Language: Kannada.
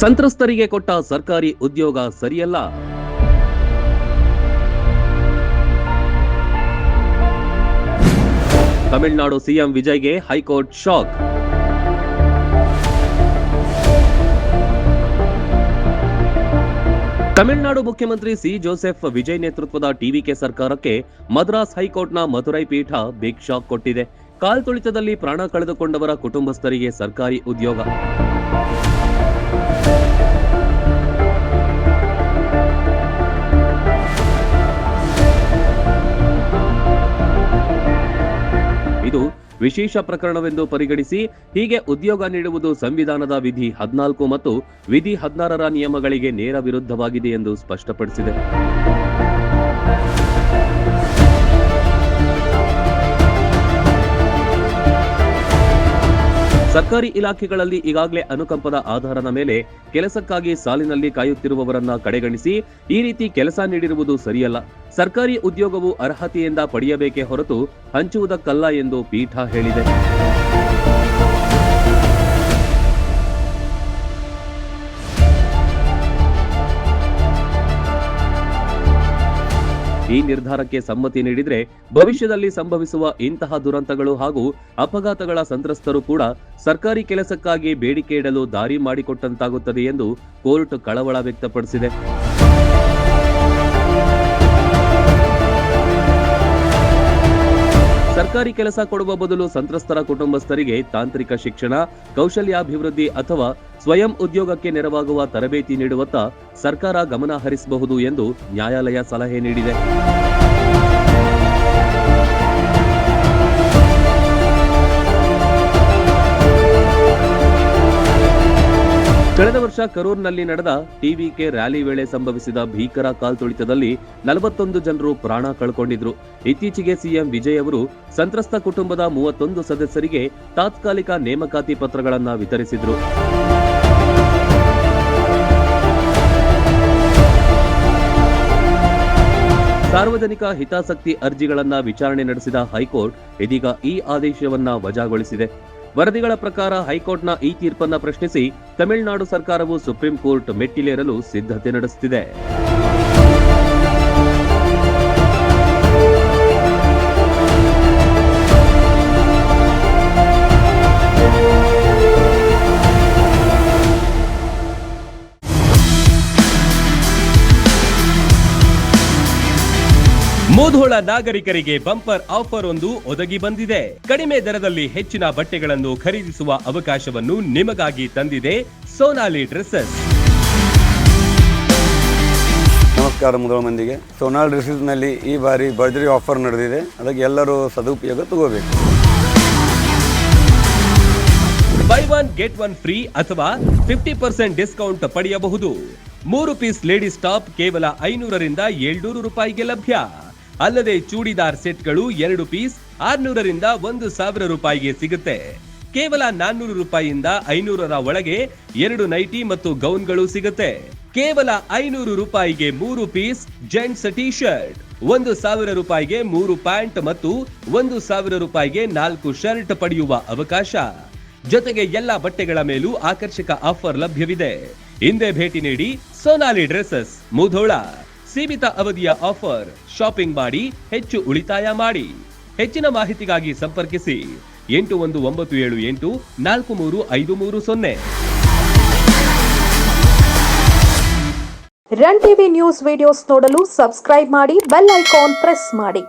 ಸಂತ್ರಸ್ತರಿಗೆ ಕೊಟ್ಟ ಸರ್ಕಾರಿ ಉದ್ಯೋಗ ಸರಿಯಲ್ಲ. ತಮಿಳುನಾಡು ಸಿಎಂ ವಿಜಯ್ಗೆ ಹೈಕೋರ್ಟ್ ಶಾಕ್. ತಮಿಳುನಾಡು ಮುಖ್ಯಮಂತ್ರಿ ಸಿ ಜೋಸೆಫ್ ವಿಜಯ್ ನೇತೃತ್ವದ ಟಿವಿಕೆ ಸರ್ಕಾರಕ್ಕೆ ಮದ್ರಾಸ್ ಹೈಕೋರ್ಟ್ನ ಮಧುರೈ ಪೀಠ ಬಿಗ್ ಶಾಕ್ ಕೊಟ್ಟಿದೆ. ಕಾಲ್ತುಳಿತದಲ್ಲಿ ಪ್ರಾಣ ಕಳೆದುಕೊಂಡವರ ಕುಟುಂಬಸ್ಥರಿಗೆ ಸರ್ಕಾರಿ ಉದ್ಯೋಗ. ಇದು ವಿಶೇಷ ಪ್ರಕರಣವೆಂದು ಪರಿಗಣಿಸಿ ಹೀಗೆ ಉದ್ಯೋಗ ನೀಡುವುದು ಸಂವಿಧಾನದ ವಿಧಿ 14 ಮತ್ತು ವಿಧಿ 16ರ ನಿಯಮಗಳಿಗೆ ನೇರ ವಿರುದ್ಧವಾಗಿದೆ ಎಂದು ಸ್ಪಷ್ಟಪಡಿಸಿದೆ. ಸರ್ಕಾರಿ ಇಲಾಖೆಗಳಲ್ಲಿ ಈಗಾಗಲೇ ಅನುಕಂಪದ ಆಧಾರದ ಮೇಲೆ ಕೆಲಸಕ್ಕಾಗಿ ಸಾಲಿನಲ್ಲಿ ಕಾಯುತ್ತಿರುವವರನ್ನ ಕಡೆಗಣಿಸಿ ಈ ರೀತಿ ಕೆಲಸ ನೀಡಿರುವುದು ಸರಿಯಲ್ಲ. ಸರ್ಕಾರಿ ಉದ್ಯೋಗವು ಅರ್ಹತೆಯಿಂದ ಪಡೆಯಬೇಕೇ ಹೊರತು ಹಂಚುವುದಕ್ಕಲ್ಲ ಎಂದು ಪೀಠ ಹೇಳಿದೆ. ಈ ನಿರ್ಧಾರಕ್ಕೆ ಸಮ್ಮತಿ ನೀಡಿದ್ರೆ ಭವಿಷ್ಯದಲ್ಲಿ ಸಂಭವಿಸುವ ಇಂತಹ ದುರಂತಗಳು ಹಾಗೂ ಅಪಘಾತಗಳ ಸಂತ್ರಸ್ತರು ಕೂಡ ಸರ್ಕಾರಿ ಕೆಲಸಕ್ಕಾಗಿ ಬೇಡಿಕೆ ಇಡಲು ದಾರಿ ಮಾಡಿಕೊಟ್ಟಂತಾಗುತ್ತದೆ ಎಂದು ಕೋರ್ಟ್ ಕಳವಳ ವ್ಯಕ್ತಪಡಿಸಿದೆ. ಸರ್ಕಾರಿ ಕೆಲಸ ಕೊಡುವ ಬದಲು ಸಂತ್ರಸ್ತರ ಕುಟುಂಬಸ್ಥರಿಗೆ ತಾಂತ್ರಿಕ ಶಿಕ್ಷಣ, ಕೌಶಲ್ಯಾಭಿವೃದ್ಧಿ ಅಥವಾ ಸ್ವಯಂ ಉದ್ಯೋಗಕ್ಕೆ ನೆರವಾಗುವ ತರಬೇತಿ ನೀಡುವತ್ತ ಸರ್ಕಾರ ಗಮನ ಹರಿಸಬಹುದು ಎಂದು ನ್ಯಾಯಾಲಯ ಸಲಹೆ ನೀಡಿದೆ. ಕಳೆದ ವರ್ಷ ಕರೂರ್ನಲ್ಲಿ ನಡೆದ ಟಿವಿಕೆ ರ್ಯಾಲಿ ವೇಳೆ ಸಂಭವಿಸಿದ ಭೀಕರ ಕಾಲ್ತುಳಿತದಲ್ಲಿ 41 ಜನರು ಪ್ರಾಣ ಕಳ್ಕೊಂಡಿದ್ರು. ಇತ್ತೀಚೆಗೆ ಸಿಎಂ ವಿಜಯ್ ಅವರು ಸಂತ್ರಸ್ತ ಕುಟುಂಬದ 31 ಸದಸ್ಯರಿಗೆ ತಾತ್ಕಾಲಿಕ ನೇಮಕಾತಿ ಪತ್ರಗಳನ್ನು ವಿತರಿಸಿದ್ರು. ಸಾರ್ವಜನಿಕ ಹಿತಾಸಕ್ತಿ ಅರ್ಜಿಗಳನ್ನ ವಿಚಾರಣೆ ನಡೆಸಿದ ಹೈಕೋರ್ಟ್ ಇದೀಗ ಈ ಆದೇಶವನ್ನ ವಜಾಗೊಳಿಸಿದೆ. ವರದಿಗಳ ಪ್ರಕಾರ ಹೈಕೋರ್ಟ್ನ ಈ ತೀರ್ಪನ್ನ ಪ್ರಶ್ನಿಸಿ ತಮಿಳುನಾಡು ಸರ್ಕಾರವು ಸುಪ್ರೀಂ ಕೋರ್ಟ್ ಮೆಟ್ಟಿಲೇರಲು ಸಿದ್ಧತೆ ನಡೆಸುತ್ತಿದೆ. ಮುಧೋಳ ನಾಗರಿಕರಿಗೆ ಬಂಪರ್ ಆಫರ್ ಒಂದು ಒದಗಿ ಬಂದಿದೆ. ಕಡಿಮೆ ದರದಲ್ಲಿ ಹೆಚ್ಚಿನ ಬಟ್ಟೆಗಳನ್ನು ಖರೀದಿಸುವ ಅವಕಾಶವನ್ನು ನಿಮಗಾಗಿ ತಂದಿದೆ ಸೋನಾಲಿ ಡ್ರೆಸ್ಸಸ್. ನಮಸ್ಕಾರ ಮುಧೋಳ ಮಂದಿಗೆ. ಸೋನಾಲಿ ಡ್ರೆಸ್ಸಸ್ ನಲ್ಲಿ ಈ ಬಾರಿ ಭರ್ಜರಿ ಆಫರ್ ನಡೆದಿದೆ. ಅದಕ್ಕೆ ಎಲ್ಲರೂ ಸದುಪಯೋಗ ತಗೋಬೇಕು. By one get one free ಅಥವಾ 50% ಡಿಸ್ಕೌಂಟ್ ಪಡೆಯಬಹುದು. 3 ಪೀಸ್ ಲೇಡೀಸ್ ಟಾಪ್ ಕೇವಲ 500ರಿಂದ 700 ರೂಪಾಯಿಗೆ ಲಭ್ಯ. ಅಲ್ಲದೆ ಚೂಡಿದಾರ್ ಸೆಟ್ಗಳು 2 ಪೀಸ್ 600 ರಿಂದ 1000 ರೂಪಾಯಿಗೆ ಸಿಗುತ್ತೆ. ಕೇವಲ 400 ರೂಪಾಯಿಯಿಂದ 500ರ ಒಳಗೆ 2 ನೈಟಿ ಮತ್ತು ಗೌನ್ಗಳು ಸಿಗುತ್ತೆ. ಕೇವಲ 500 ರೂಪಾಯಿಗೆ 3 ಪೀಸ್ ಜೆಂಟ್ಸ್ ಟಿ ಶರ್ಟ್, 1000 ರೂಪಾಯಿಗೆ 3 ಪ್ಯಾಂಟ್ ಮತ್ತು 1000 ರೂಪಾಯಿಗೆ 4 ಶರ್ಟ್ ಪಡೆಯುವ ಅವಕಾಶ. ಜೊತೆಗೆ ಎಲ್ಲಾ ಬಟ್ಟೆಗಳ ಮೇಲೂ ಆಕರ್ಷಕ ಆಫರ್ ಲಭ್ಯವಿದೆ. ಹಿಂದೆ ಭೇಟಿ ನೀಡಿ ಸೋನಾಲಿ ಡ್ರೆಸ್ಸಸ್ ಮುಧೋಳ. ಸೀಮಿತ ಅವಧಿಯ ಆಫರ್. ಶಾಪಿಂಗ್ ಮಾಡಿ ಹೆಚ್ಚು ಉಳಿತಾಯ ಮಾಡಿ. ಹೆಚ್ಚಿನ ಮಾಹಿತಿಗಾಗಿ ಸಂಪರ್ಕಿಸಿ 8197843530. ರನ್ ಟಿವಿ ನ್ಯೂಸ್ ವಿಡಿಯೋಸ್ ನೋಡಲು ಸಬ್ಸ್ಕ್ರೈಬ್ ಮಾಡಿ, ಬೆಲ್ ಐಕಾನ್ ಪ್ರೆಸ್ ಮಾಡಿ.